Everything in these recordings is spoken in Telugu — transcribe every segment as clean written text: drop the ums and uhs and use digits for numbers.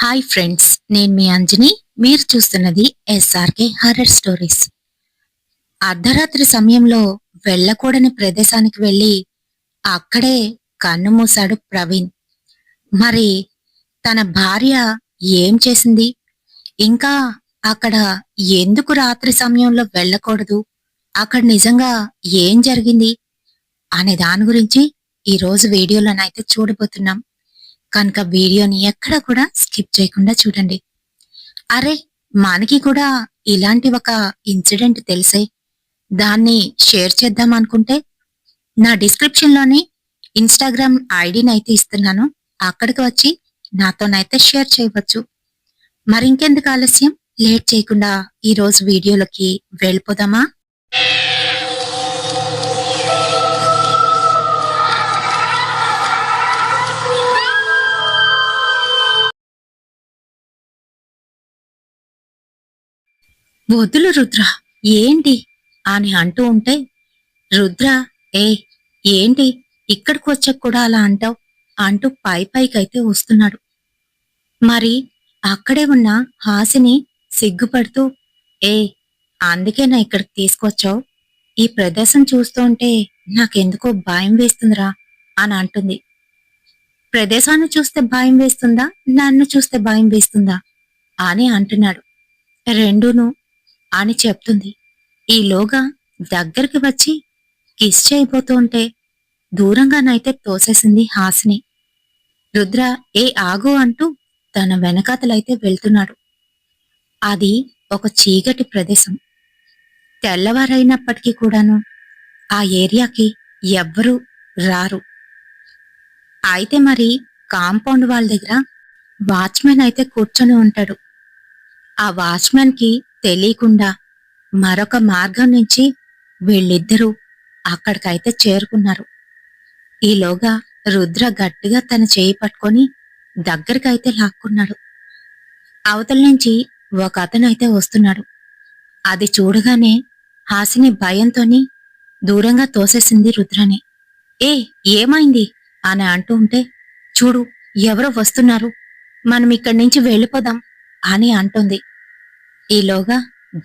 హాయ్ ఫ్రెండ్స్, నేను మీ అంజని. మీరు చూస్తున్నది ఎస్ఆర్కే హర్రర్ స్టోరీస్. అర్ధరాత్రి సమయంలో వెళ్ళకూడని ప్రదేశానికి వెళ్ళి అక్కడే కన్నుమూశాడు ప్రవీణ్. మరి తన భార్య ఏం చేసింది, ఇంకా అక్కడ ఎందుకు రాత్రి సమయంలో వెళ్ళకూడదు, అక్కడ నిజంగా ఏం జరిగింది అనే దాని గురించి ఈరోజు వీడియోలోనైతే చూడబోతున్నాం. కనుక వీడియోని ఎక్కడ కూడా స్కిప్ చేయకుండా చూడండి. అరే, మనకి కూడా ఇలాంటి ఒక ఇన్సిడెంట్ తెలిసే దాన్ని షేర్ చేద్దాం అనుకుంటే నా డిస్క్రిప్షన్ లోని ఇన్స్టాగ్రామ్ ఐడిని అయితే ఇస్తున్నాను. అక్కడికి వచ్చి నాతోనైతే షేర్ చేయవచ్చు. మరింకెందుకు ఆలస్యం, లేట్ చేయకుండా ఈ రోజు వీడియోలోకి వెళ్ళిపోదామా? వద్దులు రుద్ర, ఏంటి అని అంటూ ఉంటే, రుద్ర ఏ ఏంటి ఇక్కడికి వచ్చాక కూడా అలా అంటావు అంటూ పైకైతే వస్తున్నాడు. మరి అక్కడే ఉన్న హాసిని సిగ్గుపడుతూ, ఏ అందుకేనా ఇక్కడికి తీసుకొచ్చావు? ఈ ప్రదేశం చూస్తుంటే నాకెందుకో భయం వేస్తుందిరా అని అంటుంది. ప్రదేశాన్ని చూస్తే భయం వేస్తుందా, నన్ను చూస్తే భయం వేస్తుందా అని అంటున్నాడు. రెండూను అని చెప్తుంది. ఈలోగా దగ్గరికి వచ్చి కిస్ చేయబోతూ ఉంటే దూరంగానైతే తోసేసింది హాసిని. రుద్ర ఏ ఆగు అంటూ తన వెనకాతలైతే వెళ్తున్నాడు. అది ఒక చీకటి ప్రదేశం. తెల్లవారైనప్పటికీ కూడాను ఆ ఏరియాకి ఎవ్వరూ రారు. అయితే మరి కాంపౌండ్ వాళ్ళ దగ్గర వాచ్మెన్ అయితే కూర్చొని ఉంటాడు. ఆ వాచ్మెన్ కి తెలియకుండా మరొక మార్గం నుంచి వీళ్ళిద్దరూ అక్కడికైతే చేరుకున్నారు. ఈలోగా రుద్ర గట్టిగా తన చేయి పట్టుకొని దగ్గరికైతే లాక్కున్నాడు. అవతల నుంచి ఒక అతనైతే వస్తున్నాడు. అది చూడగానే హాసిని భయంతోని దూరంగా తోసేసింది రుద్రని. ఏ ఏమైంది అని అంటూ ఉంటే, చూడు ఎవరో వస్తున్నారు, మనం ఇక్కడి నుంచి వెళ్ళిపోదాం అని అంటుంది. ఈలోగా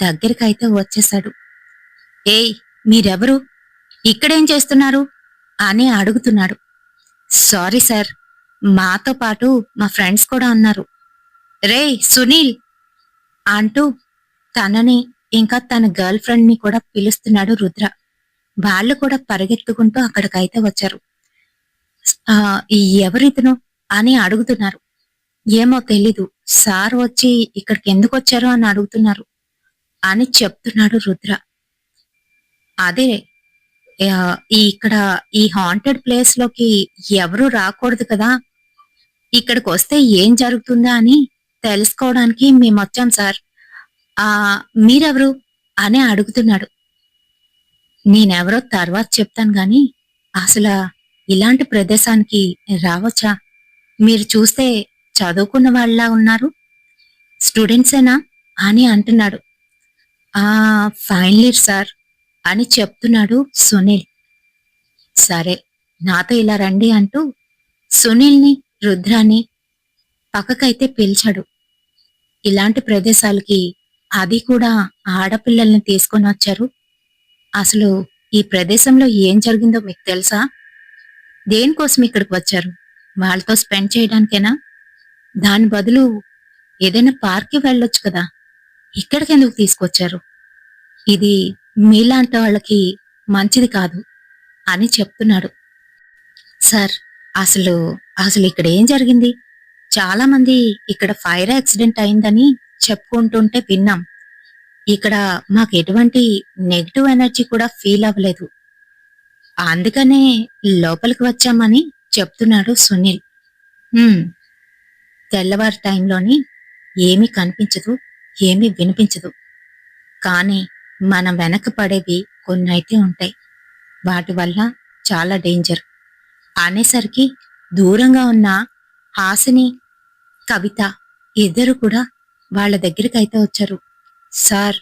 దగ్గరికైతే వచ్చేశాడు. ఏయ్ మీరెవరు, ఇక్కడేం చేస్తున్నారు అని అడుగుతున్నాడు. సారీ సార్, మాతో పాటు మా ఫ్రెండ్స్ కూడా ఉన్నారు. రే సునీల్ అంటూ తనని ఇంకా తన గర్ల్ ఫ్రెండ్ ని కూడా పిలుస్తున్నాడు రుద్ర. వాళ్ళు కూడా పరిగెత్తుకుంటూ అక్కడికైతే వచ్చారు. ఎవరితను అని అడుగుతున్నారు. ఏమో తెలీదు, సార్ వచ్చి ఇక్కడికి ఎందుకు వచ్చారో అని అడుగుతున్నారు అని చెప్తున్నాడు రుద్ర. అదే ఇక్కడ ఈ హాంటెడ్ ప్లేస్ లోకి ఎవరు రాకూడదు కదా, ఇక్కడికి వస్తే ఏం జరుగుతుందా అని తెలుసుకోవడానికి మేము వచ్చాం సార్. మీరెవరు అని అడుగుతున్నాడు. నేనెవరో తర్వాత చెప్తాను గాని అసలు ఇలాంటి ప్రదేశానికి రావచ్చా? మీరు చూస్తే చదువుకున్న వాళ్ళ ఉన్నారు, స్టూడెంట్సేనా అని అంటున్నాడు. ఫైనల్ ఇయర్ సార్ అని చెప్తున్నాడు సునీల్. సరే నాతో ఇలా రండి అంటూ సునీల్ని రుద్రాన్ని పక్కకైతే పిలిచాడు. ఇలాంటి ప్రదేశాలకి అది కూడా ఆడపిల్లల్ని తీసుకొని వచ్చారు. అసలు ఈ ప్రదేశంలో ఏం జరిగిందో మీకు తెలుసా? దేనికోసం ఇక్కడికి వచ్చారు? వాళ్ళతో స్పెండ్ చేయడానికేనా? దాని బదులు ఏదైనా పార్క్కి వెళ్ళొచ్చు కదా, ఇక్కడికి ఎందుకు తీసుకొచ్చారు? ఇది మీలాంటి వాళ్ళకి మంచిది కాదు అని చెప్తున్నాడు. సార్ అసలు అసలు ఇక్కడ ఏం జరిగింది? చాలా మంది ఇక్కడ ఫైర్ యాక్సిడెంట్ అయిందని చెప్పుకుంటుంటే విన్నాం. ఇక్కడ మాకు ఎటువంటి నెగిటివ్ ఎనర్జీ కూడా ఫీల్ అవ్వలేదు, అందుకనే లోపలికి వచ్చామని చెప్తున్నాడు సునీల్. తెల్లవారు టైంలోని ఏమీ కనిపించదు, ఏమీ వినిపించదు, కానీ మనం వెనక పడేవి కొన్ని అయితే ఉంటాయి, వాటి వల్ల చాలా డేంజర్ అనేసరికి దూరంగా ఉన్న హాసిని, కవిత ఇద్దరు కూడా వాళ్ళ దగ్గరికి అయితే వచ్చారు. సార్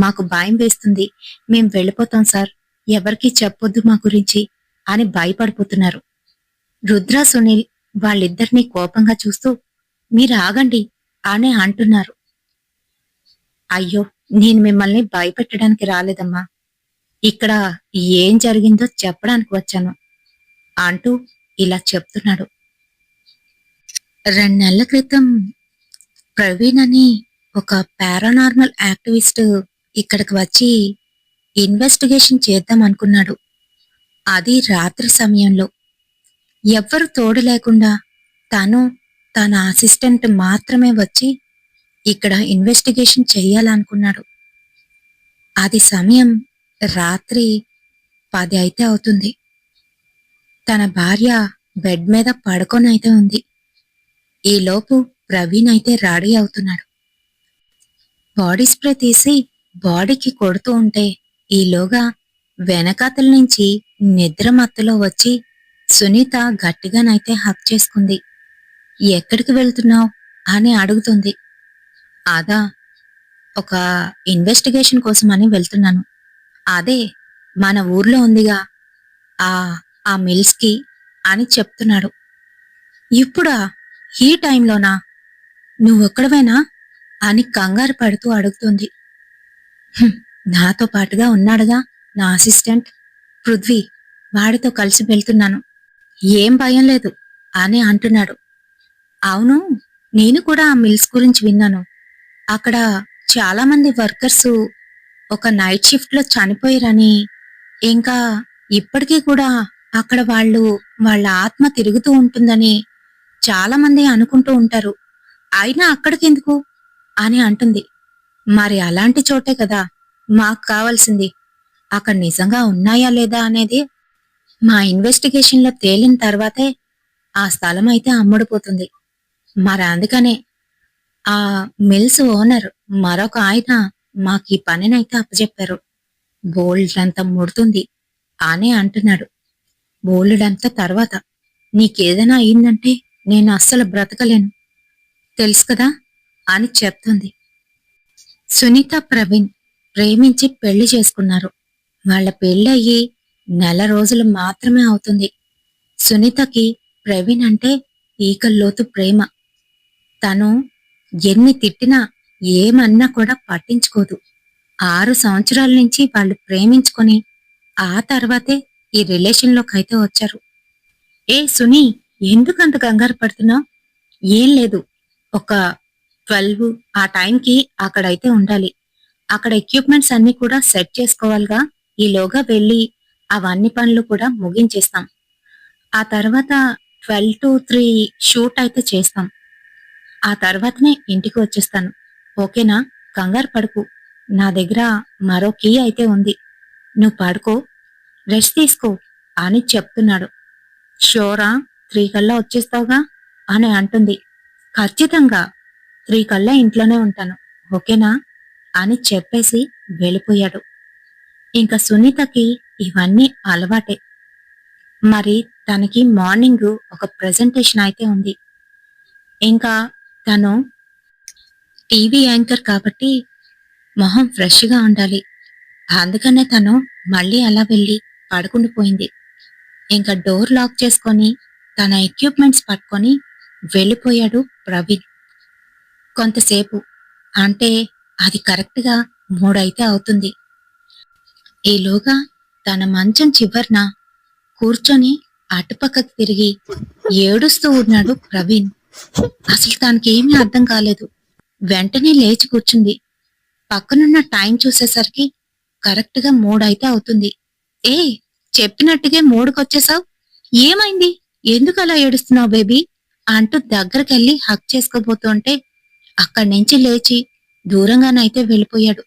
మాకు భయం వేస్తుంది, మేం వెళ్ళిపోతాం సార్, ఎవరికీ చెప్పొద్దు మా గురించి అని భయపడిపోతున్నారు. రుద్ర సునీల్ వాళ్ళిద్దరినీ కోపంగా చూస్తూ, మీరు ఆగండి అని అంటున్నారు. అయ్యో, నేను మిమ్మల్ని భయపెట్టడానికి రాలేదమ్మా. ఇక్కడ ఏం జరిగిందో చెప్పడానికి వచ్చాను అంటూ ఇలా చెప్తున్నాడు. 2 నెలల క్రితం ప్రవీణ్ అని ఒక పారానార్మల్ యాక్టివిస్ట్ ఇక్కడికి వచ్చి ఇన్వెస్టిగేషన్ చేద్దాం అనుకున్నాడు. అది రాత్రి సమయంలో. ఎవ్వరు తోడు లేకుండా తను, తన అసిస్టెంట్ మాత్రమే వచ్చి ఇక్కడ ఇన్వెస్టిగేషన్ చెయ్యాలనుకున్నాడు. అది సమయం రాత్రి 10 అయితే అవుతుంది. తన భార్య బెడ్ మీద పడుకొనైతే ఉంది. ఈలోపు ప్రవీణ్ అయితే రెడీ అవుతున్నాడు. బాడీ స్ప్రే తీసి బాడీకి కొడుతూ ఉంటే ఈలోగా వెనకాతల నుంచి నిద్ర మత్తులో వచ్చి సునీత గట్టిగానైతే హక్ చేసుకుంది. ఎక్కడికి వెళ్తున్నావు అని అడుగుతుంది. అదా, ఒక ఇన్వెస్టిగేషన్ కోసమని వెళ్తున్నాను. అదే మన ఊర్లో ఉందిగా ఆ ఆ మిల్స్కి అని చెప్తున్నాడు. ఇప్పుడా? ఈ టైంలోనా? నువ్వొక్కడవేనా అని కంగారు పడుతూ అడుగుతుంది. "హుం, నాతో పాటుగా ఉన్నాడుగా నా అసిస్టెంట్ పృథ్వీ, వాడితో కలిసి వెళ్తున్నాను. ఏం భయం లేదు అని అంటున్నాడు. అవును, నేను కూడా ఆ మిల్స్ గురించి విన్నాను. అక్కడ చాలా మంది వర్కర్స్ ఒక నైట్ షిఫ్ట్ లో చనిపోయారని, ఇంకా ఇప్పటికీ కూడా అక్కడ వాళ్ళ ఆత్మ తిరుగుతూ ఉంటుందని చాలా మంది అనుకుంటూ ఉంటారు. అయినా అక్కడికెందుకు అని అంటుంది. మరి అలాంటి చోటే కదా మాకు కావాల్సింది. అక్కడ నిజంగా ఉన్నాయా లేదా అనేది మా ఇన్వెస్టిగేషన్ లో తేలిన తర్వాతే ఆ స్థలం అయితే అమ్ముడుపోతుంది. మరి అందుకనే ఆ మిల్స్ ఓనర్ మరొక ఆయన మాకు ఈ పనినైతే అప్పచెప్పారు. బోల్డంత ముడుతుంది అని అంటున్నాడు. బోల్డంత తర్వాత నీకేదైనా అయిందంటే నేను అస్సలు బ్రతకలేను, తెలుసు కదా అని చెప్తుంది. సునీత ప్రవీణ్ ప్రేమించి పెళ్లి చేసుకున్నారు. వాళ్ల పెళ్ళయ్యి 1 నెల రోజులు మాత్రమే అవుతుంది. సునీతకి ప్రవీణ్ అంటే ఈకల్లోతు ప్రేమ. తను ఎన్ని తిట్టినా ఏమన్నా కూడా పట్టించుకోదు. 6 సంవత్సరాల నుంచి వాళ్ళు ప్రేమించుకొని ఆ తర్వాతే ఈ రిలేషన్లోకైతే వచ్చారు. ఏ సునీ, ఎందుకంత కంగారు పడుతున్నావు? ఏం లేదు, ఒక 12 ఆ టైంకి అక్కడైతే ఉండాలి. అక్కడ ఎక్విప్మెంట్స్ అన్ని కూడా సెట్ చేసుకోవాలిగా. ఈలోగా వెళ్ళి అవన్నీ పనులు కూడా ముగించేస్తాం. ఆ తర్వాత 12 to 3 షూట్ అయితే చేస్తాం. ఆ తర్వాతనే ఇంటికి వచ్చేస్తాను. ఓకేనా? కంగారు పడుకు. నా దగ్గర మరో కీ అయితే ఉంది. నువ్వు పడుకో, రెస్ట్ తీసుకో అని చెప్తున్నాడు. షోరా? 3 కల్లా వచ్చేస్తావుగా అని అంటుంది. ఖచ్చితంగా 3 కల్లా ఇంట్లోనే ఉంటాను, ఓకేనా అని చెప్పేసి వెళ్ళిపోయాడు. ఇంకా సునీతకి ఇవన్నీ అలవాటే. మరి తనకి మార్నింగ్ ఒక ప్రెజెంటేషన్ అయితే ఉంది. ఇంకా తను టీవీ యాంకర్ కాబట్టి మొహం ఫ్రెష్గా ఉండాలి. అందుకనే తను మళ్ళీ అలా వెళ్ళి పడుకుండిపోయింది. ఇంకా డోర్ లాక్ చేసుకొని తన ఎక్విప్మెంట్స్ పట్టుకొని వెళ్ళిపోయాడు ప్రవీణ్. కొంతసేపు, అంటే అది కరెక్ట్గా 3 అయితే అవుతుంది. ఈలోగా తన మంచం చివర్న కూర్చొని అటుపక్కకి తిరిగి ఏడుస్తూ ఉన్నాడు ప్రవీణ్. అసలు తనకేమీ అర్థం కాలేదు. వెంటనే లేచి కూర్చుంది. పక్కనున్న టైం చూసేసరికి కరెక్ట్గా 3 అయితే అవుతుంది. ఏ, చెప్పినట్టుగా 3కొచ్చేసావు? ఏమైంది? ఎందుకు అలా ఏడుస్తున్నావు బేబీ అంటూ దగ్గరకెళ్ళి హక్ చేసుకోబోతుంటే అక్కడి నుంచి లేచి దూరంగానైతే వెళ్ళిపోయాడు.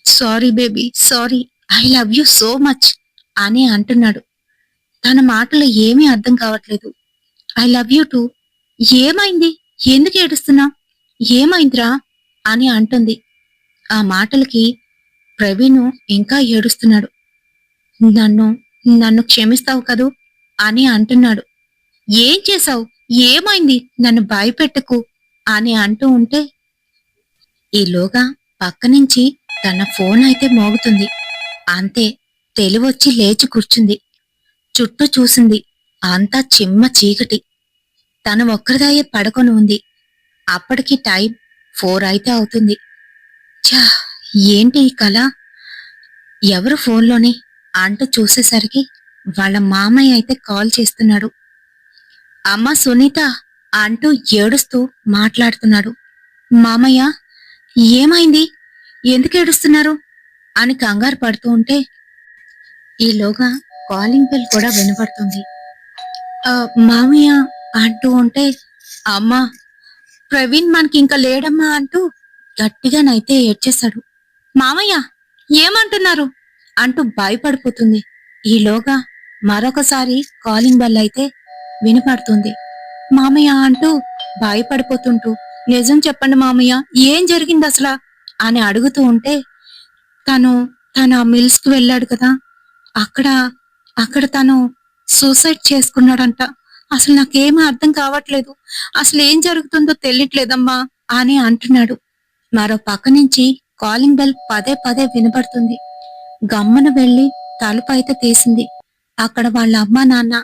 Sorry baby, sorry, I love you so much అని అంటున్నాడు. తన మాటలు ఏమీ అర్థం కావట్లేదు. I love you two. ఏమైంది? ఎందుకు ఏడుస్తున్నావు? ఏమైందిరా అని అంటుంది. ఆ మాటలకి ప్రవీణ్ ఇంకా ఏడుస్తున్నాడు. నన్ను నన్ను క్షమిస్తావు కదూ అని అంటున్నాడు. ఏం చేశావు? ఏమైంది? నన్ను భయపెట్టకు అని అంటూ ఉంటే ఈలోగా పక్కనుంచి తన ఫోన్ అయితే మోగుతుంది. అంతే, తెలివొచ్చి లేచి కూర్చుంది. చుట్టూ చూసింది. అంతా చిమ్మ చీకటి. తను ఒక్కరిదాయే పడుకొని ఉంది. అప్పటికి టైం 4 అయితే అవుతుంది. ఛా! ఏంటి ఈ కల? ఎవరు ఫోన్లోని అంటూ చూసేసరికి వాళ్ళ మామయ్య అయితే కాల్ చేస్తున్నాడు. అమ్మా సునీత అంటూ ఏడుస్తూ మాట్లాడుతున్నాడు. మామయ్య, ఏమైంది? ఎందుకు ఏడుస్తున్నారు అని కంగారు పడుతూ ఉంటే ఈలోగా కాలింగ్ బెల్ కూడా వినపడుతుంది. "ఆ, మామయ్య" అంటూ ఉంటే, అమ్మా ప్రవీణ్ మనకింక లేడమ్మా అంటూ గట్టిగానైతే ఏడ్చేశాడు. మామయ్య, ఏమంటున్నారు అంటూ భయపడిపోతుంది. ఈలోగా మరొకసారి కాలింగ్ బెల్ అయితే వినపడుతుంది. మామయ్య అంటూ భయపడిపోతుంటూ, నిజం చెప్పండి మామయ్య, ఏం జరిగింది అసలు అని అడుగుతూ ఉంటే, తను తన మిల్స్ కి వెళ్ళాడు కదా, అక్కడ అక్కడ తను సూసైడ్ చేసుకున్నాడంట. అసలు నాకేమీ అర్థం కావట్లేదు, అసలు ఏం జరుగుతుందో తెలియట్లేదమ్మా అని అంటున్నాడు. మరో పక్క నుంచి కాలింగ్ బెల్ పదే పదే వినపడుతుంది. గమ్మున వెళ్లి తలుపు అయితే తీసింది. అక్కడ వాళ్ళ అమ్మా నాన్న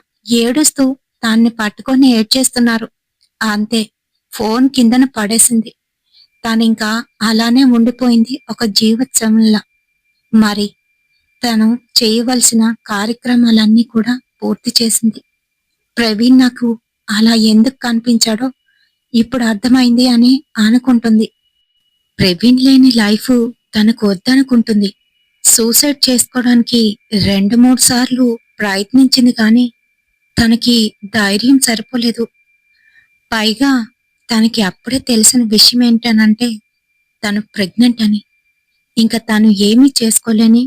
ఏడుస్తూ దాన్ని పట్టుకొని ఏడ్చేస్తున్నారు. అంతే, ఫోన్ కిందన పడేసింది. తనింకా అలానే ఉండిపోయింది ఒక జీవోత్సవంలా. మరి తను చేయవలసిన కార్యక్రమాలన్నీ కూడా పూర్తి చేసింది. ప్రవీణ్ నాకు అలా ఎందుకు కనిపించాడో ఇప్పుడు అర్థమైంది అని అనుకుంటుంది. ప్రవీణ్ లేని లైఫ్ తనకు వద్దనుకుంటుంది. సూసైడ్ చేసుకోవడానికి 2-3 సార్లు ప్రయత్నించింది కానీ తనకి ధైర్యం సరిపోలేదు. పైగా తనకి అప్పుడే తెలిసిన విషయం ఏంటనంటే తను ప్రెగ్నెంట్ అని. ఇంకా తను ఏమీ చేసుకోలేని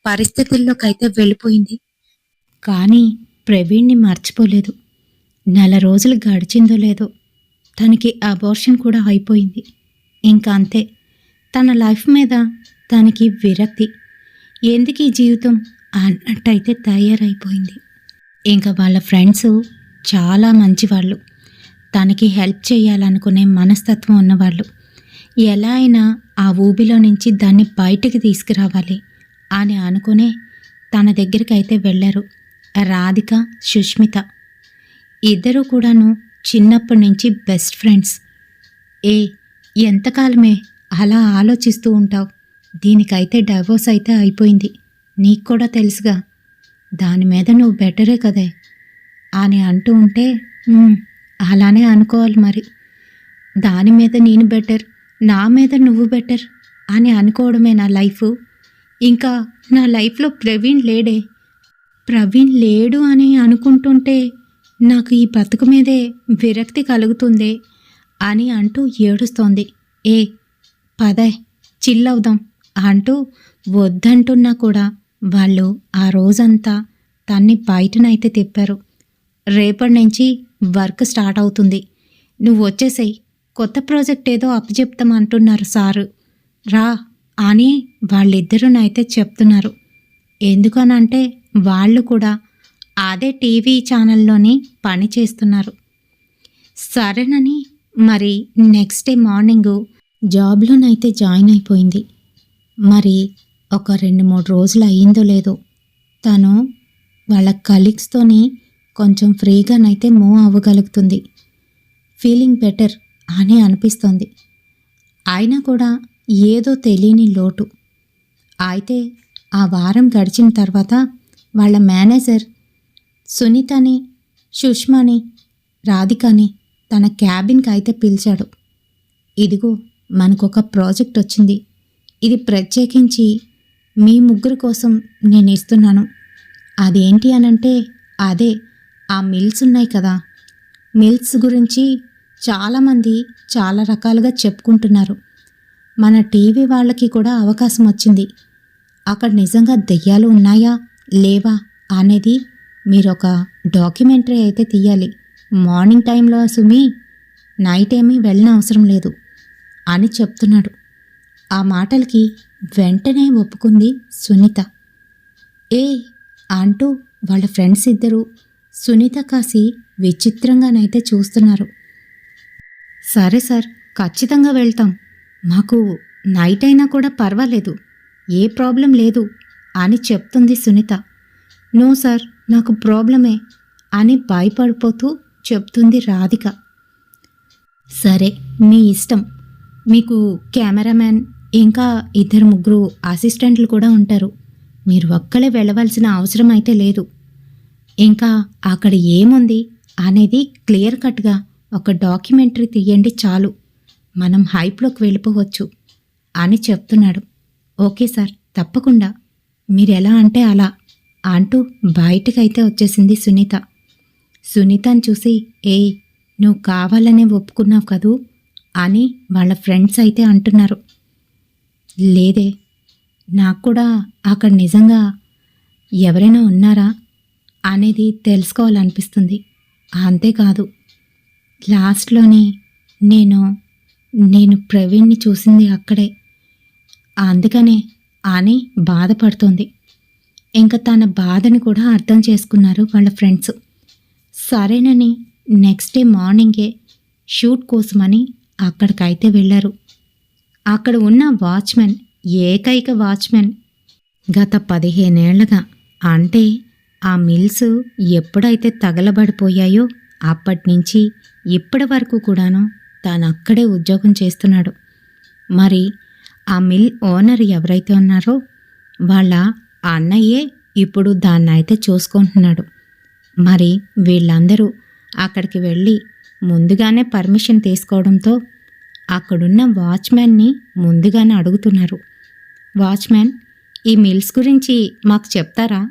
పరిస్థితుల్లోకైతే వెళ్ళిపోయింది. కానీ ప్రవీణ్ని మర్చిపోలేదు. నెల రోజులు గడిచిందో లేదో తనకి అబార్షన్ కూడా అయిపోయింది. ఇంకా అంతే, తన లైఫ్ మీద తనకి విరక్తి, ఎందుకు ఈ జీవితం అన్నట్టయితే తయారైపోయింది. ఇంకా వాళ్ళ ఫ్రెండ్స్ చాలా మంచివాళ్ళు, తనకి హెల్ప్ చేయాలనుకునే మనస్తత్వం ఉన్నవాళ్ళు. ఎలా అయినా ఆ ఊబిలో నుంచి దాన్ని బయటికి తీసుకురావాలి అని అనుకునే తన దగ్గరికి అయితే వెళ్ళారు రాధిక, సుష్మిత. ఇద్దరూ కూడాను చిన్నప్పటి నుంచి బెస్ట్ ఫ్రెండ్స్. ఎంతకాలమే అలా ఆలోచిస్తూ ఉంటావు? దీనికైతే డైవోర్స్ అయితే అయిపోయింది, నీకు కూడా తెలుసుగా, దాని మీద నువ్వు బెటరే కదే అని అంటూ ఉంటే, అలానే అనుకోవాలి మరి. దాని మీద నేను బెటర్, నా మీద నువ్వు బెటర్ అని అనుకోవడమే నా లైఫ్. ఇంకా నా లైఫ్లో ప్రవీణ్ లేడే. ప్రవీణ్ లేడు అని అనుకుంటుంటే నాకు ఈ బ్రతుకు మీదే విరక్తి కలుగుతుందే అని అంటూ ఏడుస్తోంది. పదే చిల్లవుదాం అంటూ వద్దంటున్నా కూడా వాళ్ళు ఆ రోజంతా తన్ని బయటనైతే తిప్పారు. రేపటి నుంచి వర్క్ స్టార్ట్ అవుతుంది, నువ్వు వచ్చేసేయ్, కొత్త ప్రాజెక్ట్ ఏదో అప్పచెప్తామంటున్నారు సారు, రా అని వాళ్ళిద్దరూనైతే చెప్తున్నారు. ఎందుకనంటే వాళ్ళు కూడా అదే టీవీ ఛానల్లోని పని చేస్తున్నారు. సరేనని మరి నెక్స్ట్ డే మార్నింగు జాబ్లోనైతే జాయిన్ అయిపోయింది. మరి ఒక 2-3 రోజులు అయ్యిందో లేదో తను వాళ్ళ కలీగ్స్తోని కొంచెం ఫ్రీగానైతే మూవ్ అవ్వగలుగుతుంది. ఫీలింగ్ బెటర్ అని అనిపిస్తోంది. అయినా కూడా ఏదో తెలియని లోటు. అయితే ఆ వారం గడిచిన తర్వాత వాళ్ళ మేనేజర్ సునీతని, సుష్మాని, రాధికని తన క్యాబిన్కి అయితే పిలిచాడు. ఇదిగో మనకొక ప్రాజెక్ట్ వచ్చింది, ఇది ప్రత్యేకించి మీ ముగ్గురు కోసం నేను ఇస్తున్నాను. అదేంటి అనంటే అదే ఆ మిల్స్ ఉన్నాయి కదా, మిల్స్ గురించి చాలామంది చాలా రకాలుగా చెప్పుకుంటున్నారు. మన టీవీ వాళ్ళకి కూడా అవకాశం వచ్చింది. అక్కడ నిజంగా దెయ్యాలు ఉన్నాయా లేవా అనేది మీరు ఒక డాక్యుమెంటరీ అయితే తీయాలి. మార్నింగ్ టైంలో సుమి, నైట్ ఏమీ వెళ్ళిన అవసరం లేదు అని చెప్తున్నాడు. ఆ మాటలకి వెంటనే ఒప్పుకుంది సునీత. అంటూ వాళ్ళ ఫ్రెండ్స్ ఇద్దరు సునీత కాసి విచిత్రంగానైతే చూస్తున్నారు. సరే సార్, ఖచ్చితంగా వెళ్తాం, మాకు నైట్ అయినా కూడా పర్వాలేదు, ఏ ప్రాబ్లం లేదు అని చెప్తుంది సునీత. నో సార్, నాకు ప్రాబ్లమే అని భయపడిపోతూ చెప్తుంది రాధిక. సరే, మీ ఇష్టం. మీకు కెమెరామ్యాన్ ఇంకా 2-3 అసిస్టెంట్లు కూడా ఉంటారు. మీరు ఒక్కలే వెళ్ళవలసిన అవసరం అయితే లేదు. ఇంకా అక్కడ ఏముంది అనేది క్లియర్ కట్గా ఒక డాక్యుమెంటరీ తీయండి చాలు, మనం హైప్లోకి వెళ్ళిపోవచ్చు అని చెప్తున్నాడు. ఓకే సార్, తప్పకుండా, మీరెలా అంటే అలా అంటూ బయటకైతే వచ్చేసింది సునీత. సునీతని చూసి, ఏయ్, నువ్వు కావాలనే ఒప్పుకున్నావు కదూ అని వాళ్ళ ఫ్రెండ్స్ అయితే అంటున్నారు. లేదే, నాకు కూడా అక్కడ నిజంగా ఎవరైనా ఉన్నారా అనేది తెలుసుకోవాలనిపిస్తుంది. అంతేకాదు, లాస్ట్లోని నేను ప్రవీణ్ని చూసింది అక్కడే, అందుకనే అని బాధపడుతోంది. ఇంకా తన బాధని కూడా అర్థం చేసుకున్నారు వాళ్ళ ఫ్రెండ్స్. సరేనని నెక్స్ట్ డే మార్నింగే షూట్ కోసమని అక్కడికైతే వెళ్ళారు. అక్కడ ఉన్న వాచ్మెన్, ఏకైక వాచ్మెన్, గత 15 ఏళ్లుగా, అంటే ఆ మిల్స్ ఎప్పుడైతే తగలబడిపోయాయో అప్పటినుంచి ఇప్పటి వరకు కూడాను తానక్కడే ఉద్యోగం చేస్తున్నాడు. మరి ఆ మిల్ ఓనర్ ఎవరైతే ఉన్నారో వాళ్ళ అన్నయ్యే ఇప్పుడు దాన్నైతే చూసుకుంటున్నాడు. మరి వీళ్ళందరూ అక్కడికి వెళ్ళి ముందుగానే పర్మిషన్ తీసుకోవడంతో అక్కడున్న వాచ్మెన్ని ముందుగానే అడుగుతున్నారు. వాచ్మెన్, ఈ మిల్స్ గురించి మాకు చెప్తారా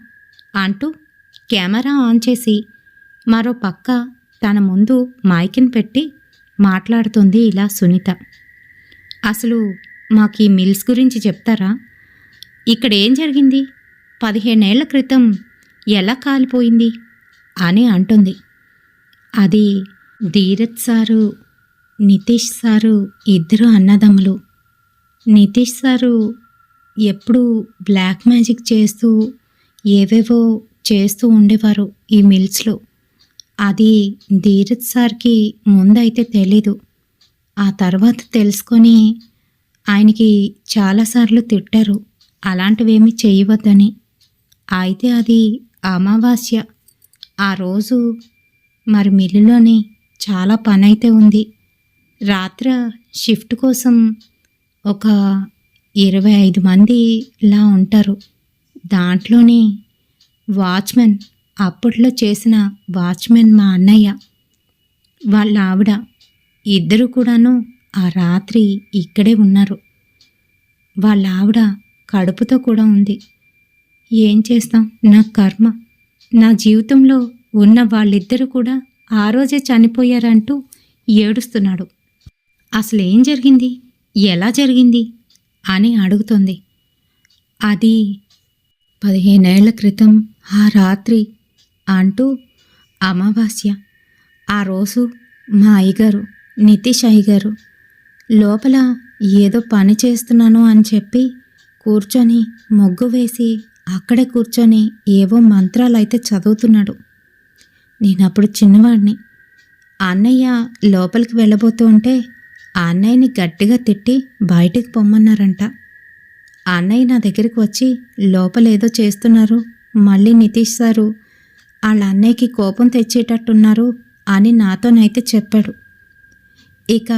అంటూ కెమెరా ఆన్ చేసి మరో పక్క తన ముందు మైక్ని పెట్టి మాట్లాడుతుంది ఇలా సునీత. అసలు మాకు ఈ మిల్స్ గురించి చెప్తారా? ఇక్కడ ఏం జరిగింది? 15 ఏళ్ల క్రితం ఎలా కాలిపోయింది అని అంటుంది. అది ధీరజ్ సారు, నితీష్ సారు ఇద్దరు అన్నదమ్ములు. నితీష్ సారు ఎప్పుడూ బ్లాక్ మ్యాజిక్ చేస్తూ ఏవేవో చేస్తూ ఉండేవారు ఈ మిల్స్లో. అది ధీరజ్ సార్కి ముందైతే తెలీదు. ఆ తర్వాత తెలుసుకొని ఆయనకి చాలాసార్లు తిట్టారు అలాంటివేమీ చేయవద్దని. అయితే అది అమావాస్య, ఆ రోజు మరి మిల్లులోని చాలా పని అయితే ఉంది. రాత్రి షిఫ్ట్ కోసం ఒక 25 మందిలా ఉంటారు. దాంట్లోని వాచ్మెన్, అప్పట్లో చేసిన వాచ్మెన్ మా అన్నయ్య, వాళ్ళ ఆవిడ, ఇద్దరు కూడాను ఆ రాత్రి ఇక్కడే ఉన్నారు. వాళ్ళ ఆవిడ కడుపుతో కూడా ఉంది. ఏం చేస్తాం, నా కర్మ. నా జీవితంలో ఉన్న వాళ్ళిద్దరూ కూడా ఆ రోజే చనిపోయారంటూ ఏడుస్తున్నాడు. అసలు ఏం జరిగింది, ఎలా జరిగింది అని అడుగుతుంది. అది 15 ఏళ్ల క్రితం ఆ రాత్రి అంటూ అమావాస్య. ఆ రోజు మా అయ్యగారు, నితీష్ అయ్యగారు, లోపల ఏదో పని చేస్తున్నాను అని చెప్పి కూర్చొని ముగ్గు వేసి అక్కడే కూర్చొని ఏవో మంత్రాలు అయితే చదువుతున్నాడు. నేనప్పుడు చిన్నవాడిని. అన్నయ్య లోపలికి వెళ్ళబోతూ ఉంటే ఆ అన్నయ్యని గట్టిగా తిట్టి బయటికి పొమ్మన్నారంట. అన్నయ్య నా దగ్గరికి వచ్చి లోపలేదో చేస్తున్నారు, మళ్ళీ నితీష్ సారు వాళ్ళ అన్నయ్యకి కోపం తెచ్చేటట్టున్నారు అని నాతోనైతే చెప్పాడు. ఇక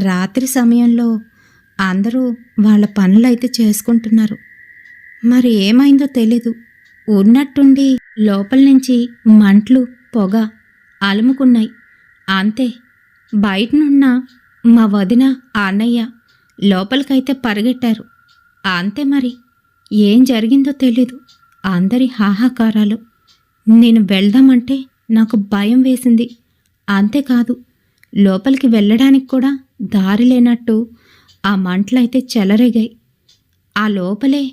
రాత్రి సమయంలో అందరూ వాళ్ళ పనులైతే చేసుకుంటున్నారు. మరి ఏమైందో తెలీదు, ఉన్నట్టుండి లోపల నుంచి మంటలు, పొగ అలుముకున్నాయి. అంతే, బయటనున్న మా వదిన, అన్నయ్య లోపలికైతే పరిగెట్టారు. అంతే, మరి ఏం జరిగిందో తెలీదు. అందరి హాహాకారాలు. నేను వెళ్దామంటే నాకు భయం వేసింది. అంతేకాదు, లోపలికి వెళ్ళడానికి కూడా దారి లేనట్టు ఆ మంటలైతే చెలరేగాయి. ఆ లోపలే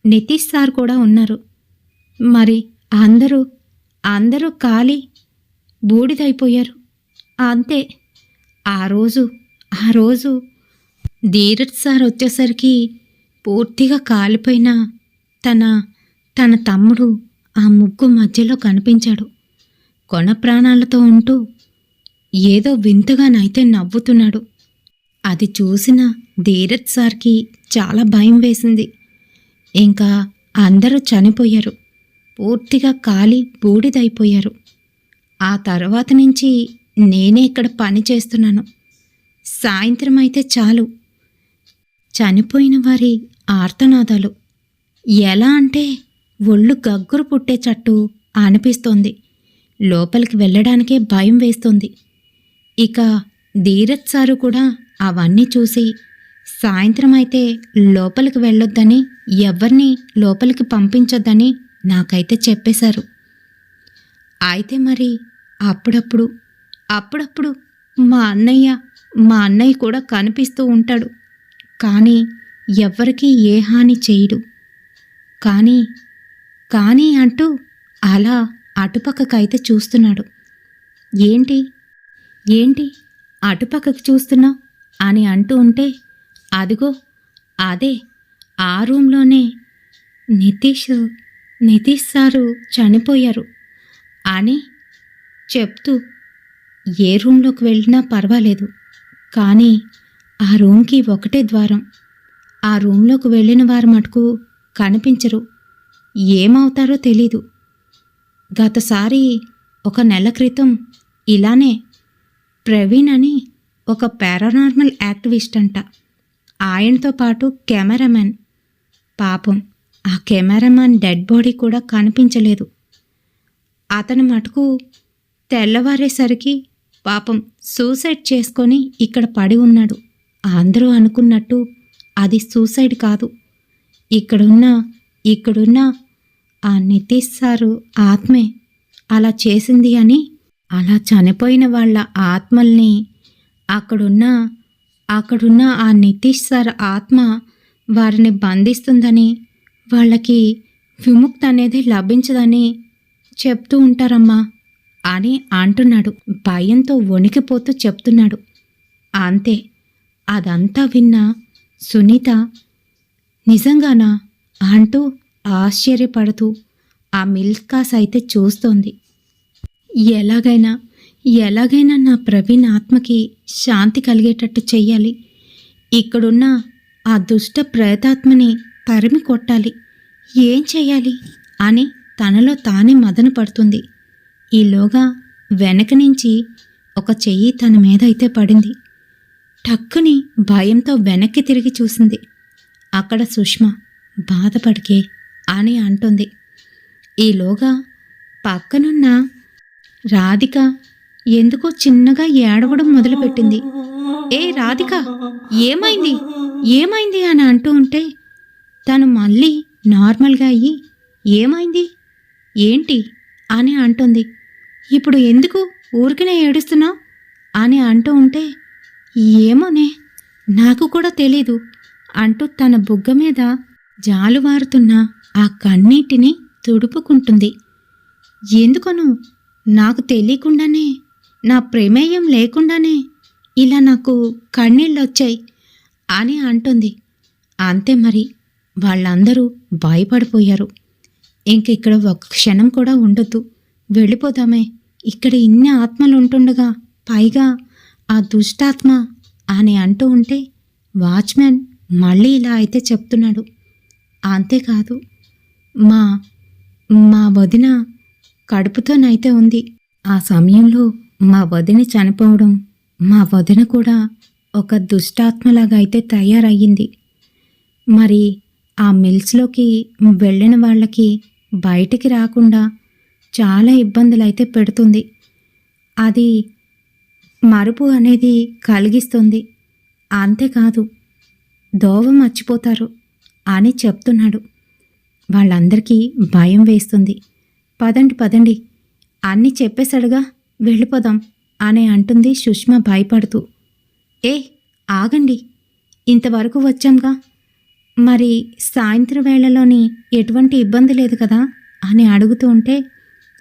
నితీష్ సార్ కూడా ఉన్నారు. మరి అందరూ కాలి బూడిదైపోయారు. అంతే, ఆ రోజు ధీరజ్ సార్ వచ్చేసరికి పూర్తిగా కాలిపోయిన తన తమ్ముడు ఆ ముగ్గు మధ్యలో కనిపించాడు. కొన ప్రాణాలతో ఉంటూ ఏదో వింతగానైతే నవ్వుతున్నాడు. అది చూసిన ధీరజ్ సార్కి చాలా భయం వేసింది. ఇంకా అందరూ చనిపోయారు, పూర్తిగా కాలి బూడిదైపోయారు. ఆ తర్వాత నుంచి నేనే ఇక్కడ పని చేస్తున్నాను. సాయంత్రం అయితే చాలు చనిపోయిన వారి ఆర్తనాదాలు ఎలా అంటే ఒళ్ళు గగ్గురు పుట్టేటట్టు అనిపిస్తోంది. లోపలికి వెళ్ళడానికే భయం వేస్తుంది. ఇక ధీరజ్ సారు కూడా అవన్నీ చూసి సాయంత్రం అయితే లోపలికి వెళ్ళొద్దని, ఎవ్వరినీ లోపలికి పంపించొద్దని నాకైతే చెప్పేశారు. అయితే మరి అప్పుడప్పుడు అప్పుడప్పుడు మా అన్నయ్య కూడా కనిపిస్తూ ఉంటాడు. కానీ ఎవ్వరికీ ఏ హాని చేయడు. కానీ అంటూ అలా అటుపక్కకైతే చూస్తున్నాడు. ఏంటి అటుపక్కకి చూస్తున్నావు అని అంటూ ఉంటే, అదిగో అదే ఆ రూంలోనే నితీష్ సారు చనిపోయారు అని చెప్తూ, ఏ రూంలోకి వెళ్ళినా పర్వాలేదు, కానీ ఆ రూమ్కి ఒకటే ద్వారం. ఆ రూంలోకి వెళ్ళిన వారు మటుకు కనిపించరు. ఏమవుతారో తెలీదు. గతసారి 1 నెల క్రితం ఇలానే ప్రవీణ్ అని ఒక పారానార్మల్ యాక్టివిస్ట్ అంట, ఆయనతో పాటు కెమెరామెన్, పాపం ఆ కెమెరామెన్ డెడ్ బాడీ కూడా కనిపించలేదు. అతను మటుకు తెల్లవారేసరికి పాపం సూసైడ్ చేసుకొని ఇక్కడ పడి ఉన్నాడు. అందరూ అనుకున్నట్టు అది సూసైడ్ కాదు. ఇక్కడున్న ఆ నితీష్ సారు ఆత్మే అలా చేసింది అని, అలా చనిపోయిన వాళ్ళ ఆత్మల్ని అక్కడున్న ఆ నితీష్ సార్ ఆత్మ వారిని బంధిస్తుందని, వాళ్ళకి విముక్తి అనేది లభించదని చెప్తూ ఉంటారమ్మా అని అంటున్నాడు. భయంతో వణికిపోతూ చెప్తున్నాడు. అంతే. అదంతా విన్న సునీత నిజంగానా అంటూ ఆశ్చర్యపడుతూ ఆ మిల్క్ గ్లాస్ అయితే చూస్తోంది. ఎలాగైనా నా ప్రవీణ్ ఆత్మకి శాంతి కలిగేటట్టు చెయ్యాలి. ఇక్కడున్న ఆ దుష్ట ప్రేతాత్మని తరిమి కొట్టాలి. ఏం చెయ్యాలి అని తనలో తానే మదన పడుతుంది. ఈలోగా వెనక నుంచి ఒక చెయ్యి తన మీద అయితే పడింది. టక్కుని భయంతో వెనక్కి తిరిగి చూసింది. అక్కడ సుష్మ బాధపడికే అని అంటుంది. ఈలోగా పక్కనున్న రాధిక ఎందుకో చిన్నగా ఏడవడం మొదలుపెట్టింది. ఏ రాధిక, ఏమైంది అని అంటూ ఉంటే, తను మళ్ళీ నార్మల్గా అయ్యి ఏమైంది ఏంటి అని అంటుంది. ఇప్పుడు ఎందుకు ఊరికినే ఏడుస్తున్నావు అని అంటూ ఉంటే, ఏమోనే నాకు కూడా తెలీదు అంటూ తన బుగ్గ మీద జాలువారుతున్న ఆ కన్నీటిని తుడుపుకుంటుంది. ఎందుకను నాకు తెలియకుండానే, నా ప్రమేయం లేకుండానే ఇలా నాకు కన్నీళ్ళొచ్చాయి అని అంటుంది. అంతే మరి, వాళ్ళందరూ భయపడిపోయారు. ఇక్కడ ఒక్క క్షణం కూడా ఉండొద్దు, వెళ్ళిపోదామే, ఇక్కడ ఇన్ని ఆత్మలు ఉంటుండగా పైగా ఆ దుష్టాత్మ అని అంటూ ఉంటే, వాచ్మెన్ మళ్ళీ ఇలా అయితే చెప్తున్నాడు. అంతేకాదు, మా వదిన కడుపుతోనైతే ఉంది. ఆ సమయంలో మా వదిన చనిపోవడం, మా వదిన కూడా ఒక దుష్టాత్మలాగా అయితే తయారయ్యింది. మరి ఆ మిల్స్లోకి వెళ్ళిన వాళ్ళకి బయటికి రాకుండా చాలా ఇబ్బందులైతే పెడుతుంది. అది మరుపు అనేది కలిగిస్తుంది. అంతేకాదు, దోవ మర్చిపోతారు అని చెప్తున్నాడు. వాళ్ళందరికీ భయం వేస్తుంది. పదండి అన్నీ చెప్పేశాడుగా, వెళ్ళిపోదాం అని అంటుంది సుష్మ భయపడుతూ. ఆగండి, ఇంతవరకు వచ్చాంగా, మరి సాయంత్రం వేళలోని ఎటువంటి ఇబ్బంది లేదు కదా అని అడుగుతూ ఉంటే,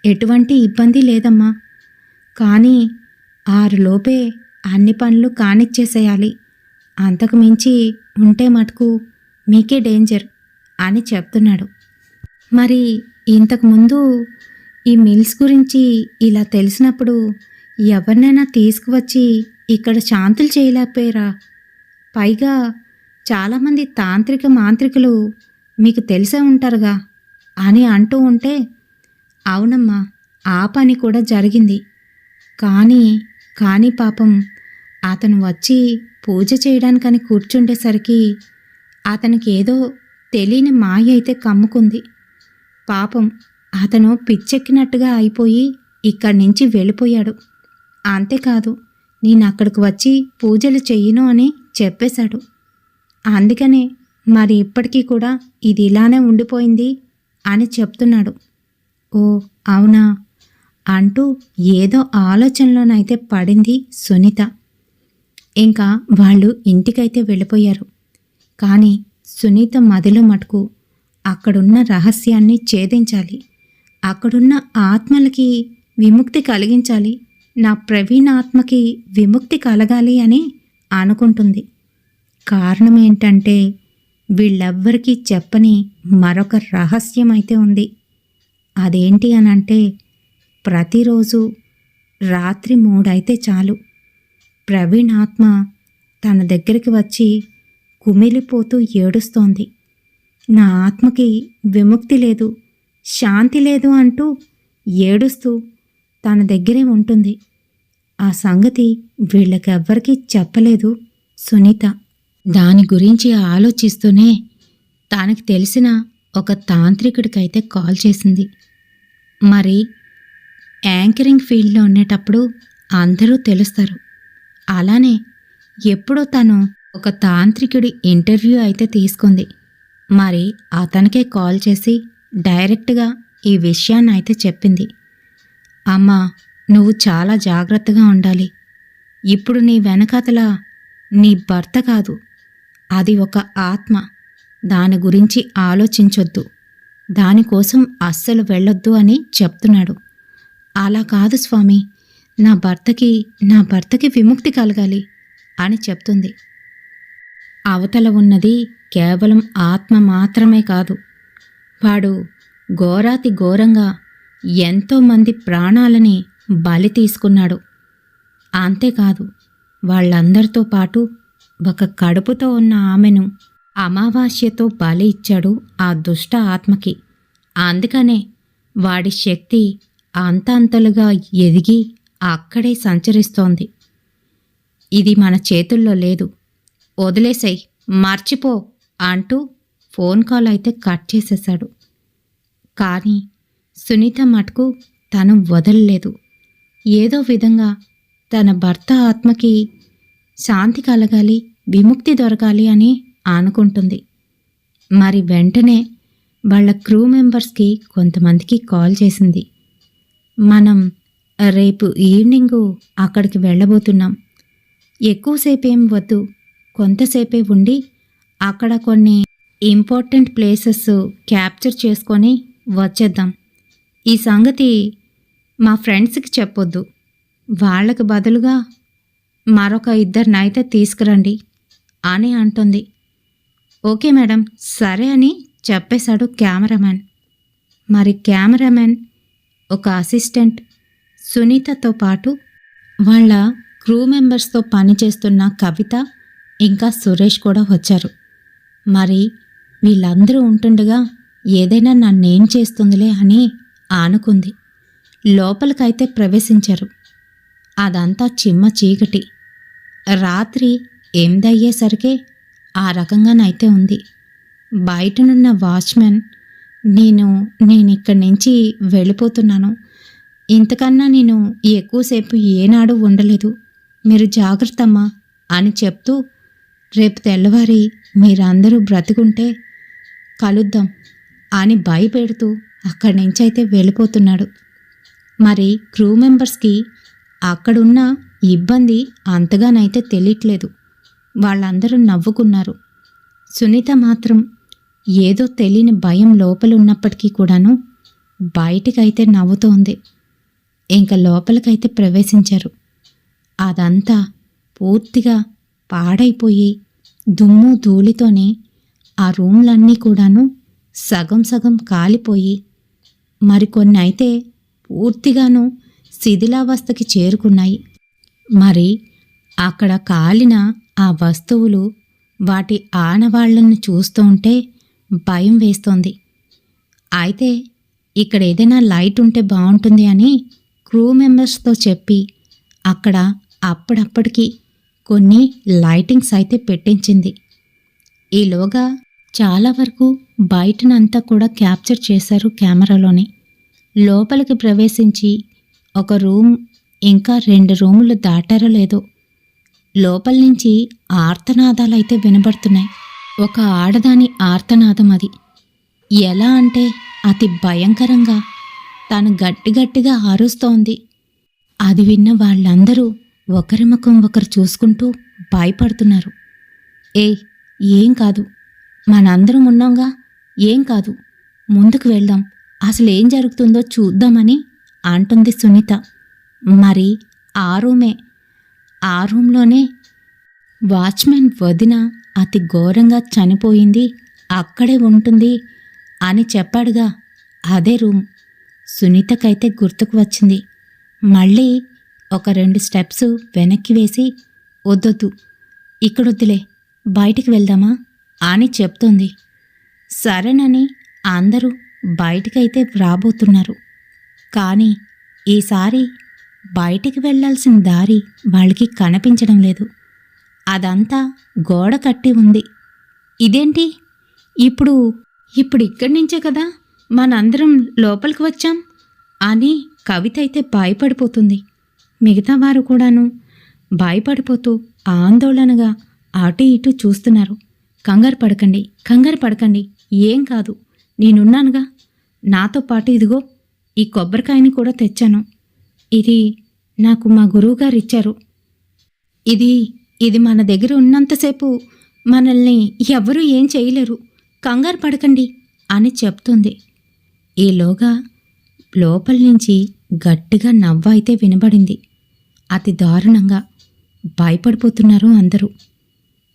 ఎటువంటి ఇబ్బంది లేదమ్మా, కానీ 6 లోపే అన్ని పనులు కానిచ్చేసేయాలి, అంతకు మించి ఉంటే మటుకు మీకే డేంజర్ అని చెప్తున్నాడు. మరి ఇంతకుముందు ఈ మిల్స్ గురించి ఇలా తెలిసినప్పుడు ఎవరినైనా తీసుకువచ్చి ఇక్కడ శాంతులు చేయలేకపోయారా? పైగా చాలామంది మాంత్రికులు మీకు తెలిసే ఉంటారుగా అని అంటూ ఉంటే, అవునమ్మా, ఆ పని కూడా జరిగింది. కానీ పాపం అతను వచ్చి పూజ చేయడానికని కూర్చుండేసరికి అతనికి ఏదో తెలియని మాయ అయితే కమ్ముకుంది. పాపం అతను పిచ్చెక్కినట్టుగా అయిపోయి ఇక్కడి నుంచి వెళ్ళిపోయాడు. అంతేకాదు, నేను అక్కడికి వచ్చి పూజలు చెయ్యను అని చెప్పేశాడు. అందుకనే మరి ఇప్పటికీ కూడా ఇది ఇలానే ఉండిపోయింది అని చెప్తున్నాడు. ఓ అవునా అంటూ ఏదో ఆలోచనలోనైతే పడింది సునీత. ఇంకా వాళ్ళు ఇంటికైతే వెళ్ళిపోయారు. కానీ సునీత మదిలో మటుకు అక్కడున్న రహస్యాన్ని ఛేదించాలి, అక్కడున్న ఆత్మలకి విముక్తి కలిగించాలి, నా ప్రవీణ్ ఆత్మకి విముక్తి కలగాలి అని అనుకుంటుంది. కారణం ఏంటంటే వీళ్ళెవ్వరికీ చెప్పని మరొక రహస్యం అయితే ఉంది. అదేంటి అనంటే ప్రతిరోజు రాత్రి 3 అయితే చాలు ప్రవీణ్ ఆత్మ తన దగ్గరికి వచ్చి కుమిలిపోతూ ఏడుస్తోంది. నా ఆత్మకి విముక్తి లేదు, శాంతి లేదు అంటూ ఏడుస్తూ తన దగ్గరే ఉంటుంది. ఆ సంగతి వీళ్ళకెవ్వరికీ చెప్పలేదు సునీత. దాని గురించి ఆలోచిస్తూనే తనకి తెలిసిన ఒక తాంత్రికుడికైతే కాల్ చేసింది. మరి యాంకరింగ్ ఫీల్డ్లో ఉండేటప్పుడు అందరూ తెలుస్తారు. అలానే ఎప్పుడో తను ఒక తాంత్రికుడి ఇంటర్వ్యూ అయితే తీసుకుంది. మరి అతనికే కాల్ చేసి డైరెక్ట్గా ఈ విషయాన్ని అయితే చెప్పింది. అమ్మా, నువ్వు చాలా జాగ్రత్తగా ఉండాలి. ఇప్పుడు నీ వెనకాతల నీ భర్త కాదు, అది ఒక ఆత్మ. దాని గురించి ఆలోచించొద్దు, దానికోసం అస్సలు వెళ్ళొద్దు అని చెప్తున్నాడు. అలా కాదు స్వామి, నా భర్తకి విముక్తి కలగాలి అని చెప్తుంది. అవతల ఉన్నది కేవలం ఆత్మ మాత్రమే కాదు, వాడు ఘోరాతి ఘోరంగా ఎంతోమంది ప్రాణాలని బలి తీసుకున్నాడు. అంతేకాదు, వాళ్ళందరితో పాటు ఒక కడుపుతో ఉన్న ఆమెను అమావాస్యతో బలి ఇచ్చాడు ఆ దుష్ట ఆత్మకి. అందుకనే వాడి శక్తి అంతంతలుగా ఎదిగి అక్కడే సంచరిస్తోంది. ఇది మన చేతుల్లో లేదు, వదిలేసేయ్, మర్చిపో అంటూ ఫోన్ కాల్ అయితే కట్ చేసేశాడు. కానీ సునీత మటుకు తను వదలలేదు. ఏదో విధంగా తన భర్త ఆత్మకి శాంతి కలగాలి, విముక్తి దొరకాలి అని అనుకుంటుంది. మరి వెంటనే వాళ్ళ క్రూ మెంబర్స్కి కొంతమందికి కాల్ చేసింది. మనం రేపు ఈవినింగు అక్కడికి వెళ్ళబోతున్నాం. ఎక్కువసేపు ఏం వద్దు, కొంతసేపే ఉండి అక్కడ కొన్ని ఇంపార్టెంట్ ప్లేసెస్ క్యాప్చర్ చేసుకొని వచ్చేద్దాం. ఈ సంగతి మా ఫ్రెండ్స్కి చెప్పొద్దు, వాళ్ళకి బదులుగా మరొక 2 తీసుకురండి అని అంటుంది. ఓకే మేడం, సరే అని చెప్పేశాడు కెమెరామెన్. మరి కెమెరామెన్, ఒక అసిస్టెంట్, సునీతతో పాటు వాళ్ళ క్రూ మెంబర్స్తో పనిచేస్తున్న కవిత ఇంకా సురేష్ కూడా వచ్చారు. మరి వీళ్ళందరూ ఉంటుండగా ఏదైనా నన్నేం చేస్తుందిలే అని ఆనుకుంది. లోపలికైతే ప్రవేశించారు. అదంతా చిమ్మ చీకటి. రాత్రి 8 అయ్యేసరికే ఆ రకంగానైతే ఉంది. బయటనున్న వాచ్మెన్, నేనిక్కడి నుంచి వెళ్ళిపోతున్నాను, ఇంతకన్నా నేను ఎక్కువసేపు ఏనాడు ఉండలేదు, మీరు జాగ్రత్తమ్మా అని చెప్తూ రేపు తెల్లవారి మీరందరూ బ్రతికుంటే కలుద్దాం అని భయపెడుతూ అక్కడి నుంచి అయితే వెళ్ళిపోతున్నాడు. మరి క్రూ మెంబర్స్కి అక్కడున్న ఇబ్బంది అంతగానైతే తెలియట్లేదు. వాళ్ళందరూ నవ్వుకున్నారు. సునీత మాత్రం ఏదో తెలియని భయం లోపలున్నప్పటికీ కూడాను బయటికైతే నవ్వుతోంది. ఇంకా లోపలికైతే ప్రవేశించారు. అదంతా పూర్తిగా పాడైపోయి దుమ్ము ధూళితోనే ఆ రూమ్లన్నీ కూడాను సగం సగం కాలిపోయి మరికొన్ని అయితే పూర్తిగాను శిథిలావస్థకి చేరుకున్నాయి. మరి అక్కడ కాలిన ఆ వస్తువులు, వాటి ఆనవాళ్లను చూస్తుంటే భయం వేస్తోంది. అయితే ఇక్కడ ఏదైనా లైట్ ఉంటే బాగుంటుంది అని క్రూ మెంబర్స్తో చెప్పి అక్కడ అప్పుడప్పటికి కొన్ని లైటింగ్స్ అయితే పెట్టించింది. ఈలోగా చాలా వరకు బయటనంతా కూడా క్యాప్చర్ చేశారు కెమెరాలోని. లోపలికి ప్రవేశించి ఒక రూమ్ ఇంకా 2 రూములు దాటారో లేదో లోపల నుంచి ఆర్తనాదాలైతే వినబడుతున్నాయి. ఒక ఆడదాని ఆర్తనాదం అది. ఎలా అంటే అతి భయంకరంగా తాను గట్టిగా అరుస్తోంది. అది విన్న వాళ్ళందరూ ఒకరి ముఖం ఒకరు చూసుకుంటూ భయపడుతున్నారు. ఏం కాదు, మనందరం ఉన్నాంగా, ఏం కాదు, ముందుకు వెళ్దాం, అసలు ఏం జరుగుతుందో చూద్దామని అంటుంది సునీత. మరి ఆ రూమ్లోనే వాచ్మెన్ వదిన అతి ఘోరంగా చనిపోయింది, అక్కడే ఉంటుంది అని చెప్పాడుగా, అదే రూమ్. సునీతకైతే గుర్తుకు వచ్చింది. మళ్ళీ ఒక 2 స్టెప్స్ వెనక్కి వేసి, వద్దొద్దు, ఇక్కడొద్దులే, బయటికి వెళ్దామా అని చెప్తోంది. సరేనని అందరూ బయటికైతే రాబోతున్నారు. కానీ ఈసారి బయటికి వెళ్ళాల్సిన దారి వాళ్ళకి కనిపించడం లేదు. అదంతా గోడ కట్టి ఉంది. ఇదేంటి, ఇప్పుడు ఇక్కడి నుంచే కదా మనందరం లోపలికి వచ్చాం అని కవిత అయితే భయపడిపోతుంది. మిగతా వారు కూడాను భయపడిపోతూ ఆందోళనగా అటు ఇటు చూస్తున్నారు. కంగారు పడకండి, ఏం కాదు, నేనున్నానుగా, నాతో పాటు ఇదిగో ఈ కొబ్బరికాయని కూడా తెచ్చాను. ఇది నాకు మా గురువుగారు ఇచ్చారు. ఇది మన దగ్గర ఉన్నంతసేపు మనల్ని ఎవ్వరూ ఏం చేయలేరు, కంగారు పడకండి అని చెప్తుంది. ఈలోగా లోపల నుంచి గట్టిగా నవ్వు అయితే వినబడింది. అతి దారుణంగా భయపడిపోతున్నారు అందరూ.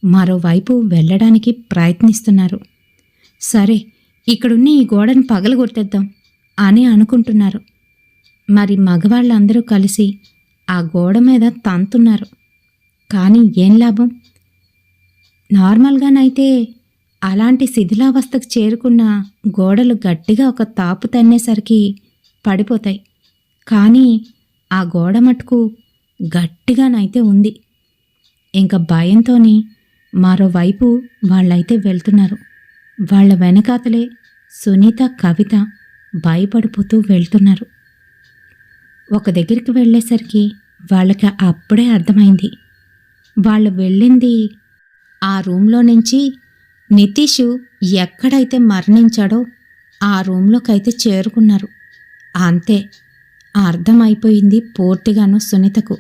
మరోవైపు వెళ్ళడానికి ప్రయత్నిస్తున్నారు. సరే, ఇక్కడున్న ఈ గోడను పగలగొట్టేద్దాం అని అనుకుంటున్నారు. మరి మగవాళ్ళందరూ కలిసి ఆ గోడ మీద తంతున్నారు. కానీ ఏం లాభం? నార్మల్గానైతే అలాంటి శిథిలావస్థకు చేరుకున్న గోడలు గట్టిగా ఒక తాపు తన్నేసరికి పడిపోతాయి. కానీ ఆ గోడ మటుకు గట్టిగానైతే ఉంది. ఇంకా భయంతోని మరోవైపు వాళ్ళైతే వెళ్తున్నారు. వాళ్ళ వెనకాతలే సునీత, కవిత భయపడిపోతూ వెళ్తున్నారు. ఒక దగ్గరికి వెళ్ళేసరికి వాళ్ళకి అప్పుడే అర్థమైంది. వాళ్ళు వెళ్ళింది ఆ రూమ్లో నుంచి నితీషు ఎక్కడైతే మరణించాడో ఆ రూమ్లోకైతే చేరుకున్నారు. అంతే, అర్థమైపోయింది పూర్తిగాను సునీతకు.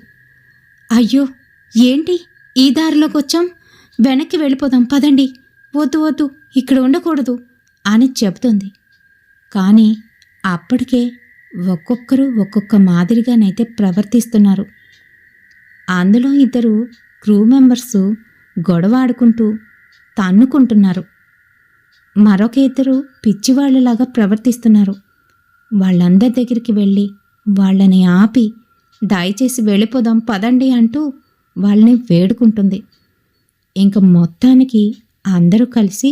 అయ్యో, ఏంటి ఈ దారిలోకి వచ్చాం, వెనక్కి వెళ్ళిపోదాం పదండి, వద్దు ఇక్కడ ఉండకూడదు అని చెబుతుంది. కానీ అప్పటికే ఒక్కొక్కరు ఒక్కొక్క మాదిరిగానైతే ప్రవర్తిస్తున్నారు. అందులో 2 క్రూ మెంబర్సు గొడవ ఆడుకుంటూ తన్నుకుంటున్నారు. మరొక 2 పిచ్చివాళ్ళలాగా ప్రవర్తిస్తున్నారు. వాళ్ళందరి దగ్గరికి వెళ్ళి వాళ్ళని ఆపి దయచేసి వెళ్ళిపోదాం పదండి అంటూ వాళ్ళని వేడుకుంటుంది. ఇంక మొత్తానికి అందరూ కలిసి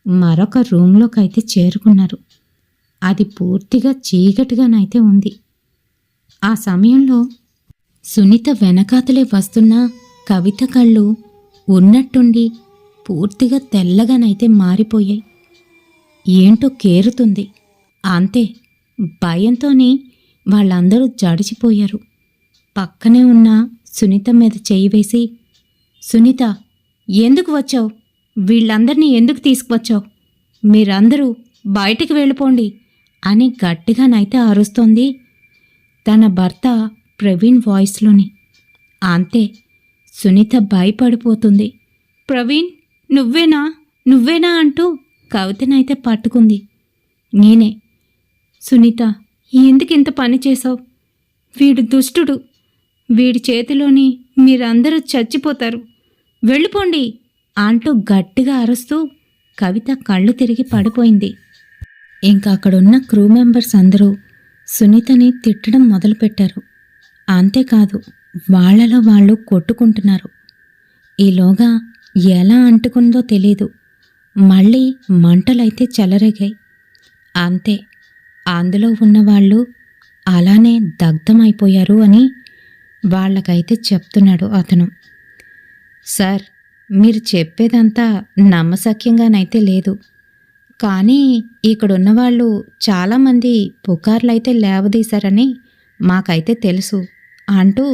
మరొక రూమ్లోకైతే చేరుకున్నారు. అది పూర్తిగా చీకటిగానైతే ఉంది. ఆ సమయంలో సునీత వెనకాతలే వస్తున్న కవిత కళ్ళు ఉన్నట్టుండి పూర్తిగా తెల్లగానైతే మారిపోయాయి. ఏంటో కేరుతుంది. అంతే, భయంతోని వాళ్ళందరూ జడిచిపోయారు. పక్కనే ఉన్న సునీత మీద చెయ్యి వేసి, సునీత, ఎందుకు వచ్చావు? వీళ్ళందరినీ ఎందుకు తీసుకువచ్చావు? మీరందరూ బయటికి వెళ్ళిపోండి అని గట్టిగానైతే అరుస్తోంది తన భర్త ప్రవీణ్ వాయిస్లోని. అంతే, సునీత భయపడిపోతుంది. ప్రవీణ్, నువ్వేనా అంటూ కవితనైతే పట్టుకుంది. నేనే. సునీత, ఎందుకింత పని చేశావు? వీడు దుష్టుడు, వీడి చేతిలోని మీరందరూ చచ్చిపోతారు, వెళ్ళిపోండి అంటూ గట్టిగా అరుస్తూ కవిత కళ్ళు తిరిగి పడిపోయింది. ఇంకా అక్కడున్న క్రూ మెంబర్స్ అందరూ సునీతని తిట్టడం మొదలుపెట్టారు. అంతేకాదు, వాళ్ళలో వాళ్ళు కొట్టుకుంటున్నారు. ఈలోగా ఎలా అంటుకుందో తెలీదు, మళ్ళీ మంటలైతే చెలరేగాయి. అంతే, అందులో ఉన్నవాళ్ళు అలానే దగ్ధమైపోయారు అని వాళ్ళకైతే చెప్తున్నాడు అతను. సార్, మీరు చెప్పేదంతా నమ్మశక్యంగానైతే లేదు, కానీ ఇక్కడున్నవాళ్ళు చాలామంది పుకార్లైతే లేవదీశారని మాకైతే తెలుసు అంటూ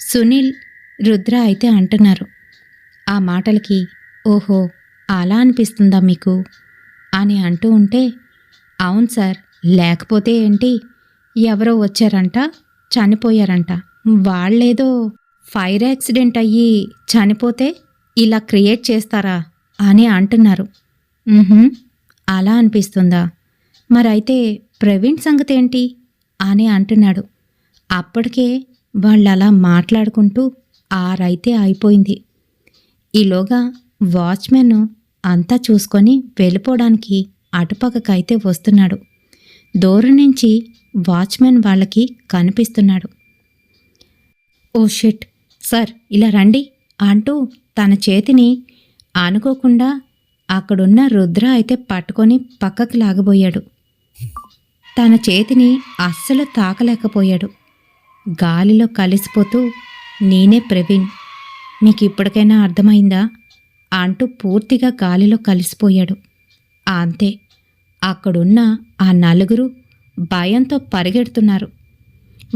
సునీల్, రుద్ర అయితే అంటున్నారు. ఆ మాటలకి ఓహో అలా అనిపిస్తుందా మీకు అని అంటూ ఉంటే, అవును సార్, లేకపోతే ఏంటి, ఎవరో వచ్చారంట, చనిపోయారంట, వాళ్ళేదో ఫైర్ యాక్సిడెంట్ అయ్యి చనిపోతే ఇలా క్రియేట్ చేస్తారా అని అంటున్నారు. అలా అనిపిస్తుందా, మరైతే ప్రవీణ్ సంగతి ఏంటి అని అంటున్నాడు. అప్పటికే వాళ్ళలా మాట్లాడుకుంటూ 6 అయితే అయిపోయింది. ఈలోగా వాచ్మెన్ అంతా చూసుకొని వెళ్ళిపోవడానికి అటుపక్కకైతే వస్తున్నాడు. దూరం నుంచి వాచ్మెన్ వాళ్ళకి కనిపిస్తున్నాడు. ఓ షిట్, సార్ ఇలా రండి అంటూ తన చేతిని అనుకోకుండా అక్కడున్న రుద్ర అయితే పట్టుకొని పక్కకి లాగబోయాడు. తన చేతిని అస్సలు తాకలేకపోయాడు. గాలిలో కలిసిపోతూ, నేనే ప్రవీణ్, మీకు ఇప్పటికైనా అర్థమైందా అంటూ పూర్తిగా గాలిలో కలిసిపోయాడు. అంతే, అక్కడున్న ఆ నలుగురు భయంతో పరిగెడుతున్నారు.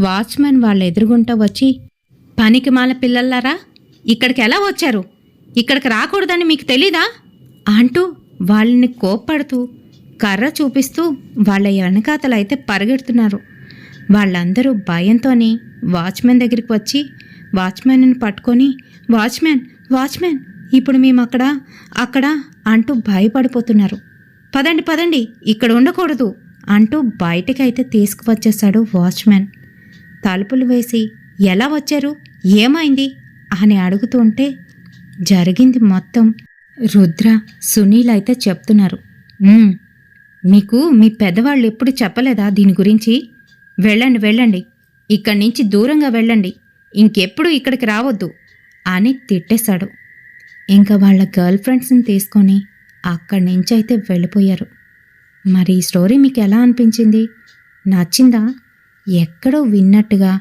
వాచ్మెన్ వాళ్ళ ఎదురుగుంటా వచ్చి, పనికిమాల పిల్లల్లారా, ఇక్కడికి ఎలా వచ్చారు, ఇక్కడికి రాకూడదని మీకు తెలీదా అంటూ వాళ్ళని కోప్పడుతూ కర్ర చూపిస్తూ వాళ్ళ వెనకాతలైతే పరిగెడుతున్నారు. వాళ్ళందరూ భయంతోనే వాచ్మెన్ దగ్గరికి వచ్చి వాచ్మెన్ని పట్టుకొని, వాచ్మెన్ వాచ్మెన్ ఇప్పుడు మేము అక్కడ అంటూ భయపడిపోతున్నారు. పదండి పదండి, ఇక్కడ ఉండకూడదు అంటూ బయటికైతే తీసుకువచ్చేశాడు వాచ్మెన్. తలుపులు వేసి, ఎలా వచ్చారు, ఏమైంది అని అడుగుతుంటే జరిగింది మొత్తం రుద్ర, సునీల్ అయితే చెప్తున్నారు. మీకు మీ పెద్దవాళ్ళు ఎప్పుడు చెప్పలేదా దీని గురించి? వెళ్ళండి వెళ్ళండి, ఇక్కడి నుంచి దూరంగా వెళ్ళండి, ఇంకెప్పుడు ఇక్కడికి రావద్దు అని తిట్టేశాడు. ఇంకా వాళ్ళ గర్ల్ ఫ్రెండ్స్ని తీసుకొని అక్కడి నుంచి అయితే వెళ్ళిపోయారు. మరి ఈ స్టోరీ మీకు ఎలా అనిపించింది? నచ్చిందా? ఎక్కడో విన్నట్టుగా,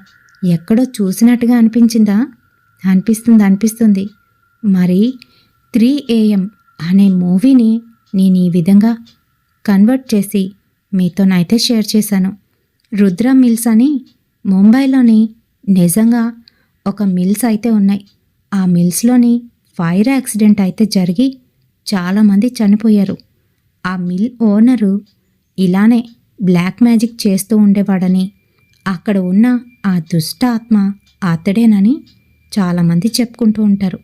ఎక్కడో చూసినట్టుగా అనిపించిందా? అనిపిస్తుంది. మరి 3 AM అనే మూవీని నేను ఈ విధంగా కన్వర్ట్ చేసి మీతోనైతే షేర్ చేశాను. రుద్ర మిల్స్ అని ముంబైలోని నిజంగా ఒక మిల్స్ అయితే ఉన్నాయి. ఆ మిల్స్లోని ఫైర్ యాక్సిడెంట్ అయితే జరిగి చాలామంది చనిపోయారు. ఆ మిల్ ఓనరు ఇలానే బ్లాక్ మ్యాజిక్ చేస్తూ ఉండేవాడని, అక్కడ ఉన్న ఆ దుష్ట ఆత్మ అతడేనని చాలామంది చెప్పుకుంటూ ఉంటారు.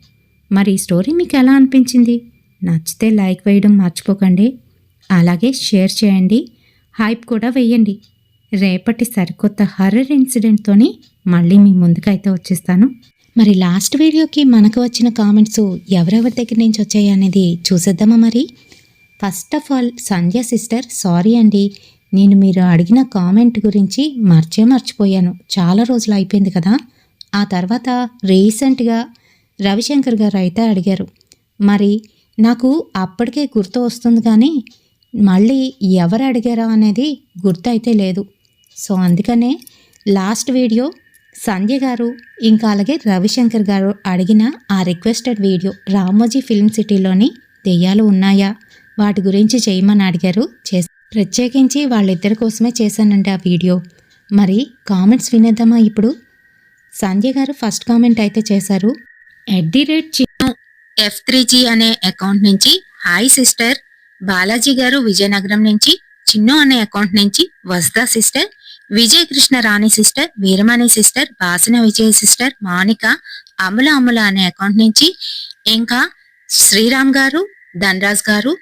మరి ఈ స్టోరీ మీకు ఎలా అనిపించింది? నచ్చితే లైక్ వేయడం మర్చిపోకండి, అలాగే షేర్ చేయండి, హైప్ కూడా వేయండి. రేపటి సరికొత్త హర్రర్ ఇన్సిడెంట్తోని మళ్ళీ మీ ముందుకైతే వచ్చేస్తాను. మరి లాస్ట్ వీడియోకి మనకు వచ్చిన కామెంట్స్ ఎవరెవరి దగ్గర నుంచి వచ్చాయి అనేది చూసేద్దామా? మరి first of all Sandhya sister, sorry అండి, నేను మీరు అడిగిన కామెంట్ గురించి మర్చిపోయాను, చాలా రోజులు అయిపోయింది కదా. ఆ తర్వాత రీసెంట్గా రవిశంకర్ గారు అయితే అడిగారు, మరి నాకు అప్పటికే గుర్తు వస్తుంది కానీ మళ్ళీ ఎవరు అడిగారా అనేది గుర్తు అయితే లేదు. సో అందుకనే లాస్ట్ వీడియో సంధ్య గారు ఇంకా అలాగే రవిశంకర్ గారు అడిగిన ఆ రిక్వెస్టెడ్ వీడియో, రామోజీ ఫిల్మ్ సిటీలోని దెయ్యాలు ఉన్నాయా వాటి గురించి చేయమని అడిగారు. ప్రత్యేకించి వాళ్ళిద్దరి కోసమే చేశానండి ఆ వీడియో. మరి కామెంట్స్ వినేద్దామా ఇప్పుడు? సంధ్య గారు ఫస్ట్ కామెంట్ అయితే చేశారు. @F3G అనే అకౌంట్ నుంచి, హాయ్ సిస్టర్. బాలాజీ గారు విజయనగరం నుంచి, చిన్ను అనే అకౌంట్ నుంచి, వస్దా సిస్టర్, విజయ కృష్ణ రాణి సిస్టర్, వీరమణి సిస్టర్, బాసిన విజయ సిస్టర్, మానిక, అమల అనే అకౌంట్ నుంచి, ఇంకా శ్రీరామ్ గారు, ధనరాజ్ గారు,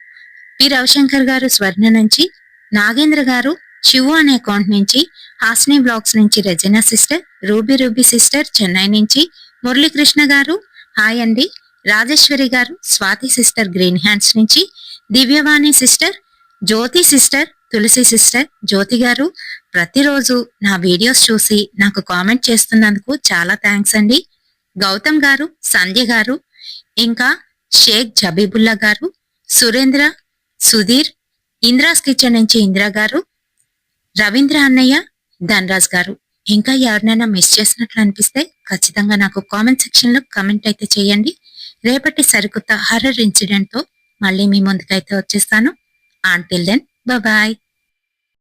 పి రవిశంకర్ గారు స్వర్ణ నుంచి, నాగేంద్ర గారు శివు అనే అకౌంట్ నుంచి, హాస్ని బ్లాగ్స్ నుంచి Regina sister, ruby sister Chennai నుంచి, మురళీకృష్ణ గారు హాయ్ అండి, రాజేశ్వరి గారు, స్వాతి సిస్టర్ గ్రీన్ హ్యాండ్స్ నుంచి, దివ్యవాణి సిస్టర్, జ్యోతి సిస్టర్, తులసి సిస్టర్, జ్యోతి గారు ప్రతిరోజు నా వీడియోస్ చూసి నాకు కామెంట్ చేస్తున్నందుకు చాలా థ్యాంక్స్ అండి. గౌతమ్ గారు, సంధ్య గారు, ఇంకా షేక్ జబీబుల్లా గారు, సురేంద్ర, సుధీర్, ఇంద్రాస్ కిచెన్ నుంచి ఇందిరా గారు, రవీంద్ర అన్నయ్య, ధనరాజ్ గారు, ఇంకా ఎవరినైనా మిస్ చేసినట్లు అనిపిస్తే ఖచ్చితంగా నాకు కామెంట్ సెక్షన్ లో కామెంట్ అయితే చేయండి. రేపటి సరికొత్త హర్రర్ ఇన్సిడెంట్ తో మళ్ళీ మీ ముందుకైతే వచ్చేస్తాను. Until then bye.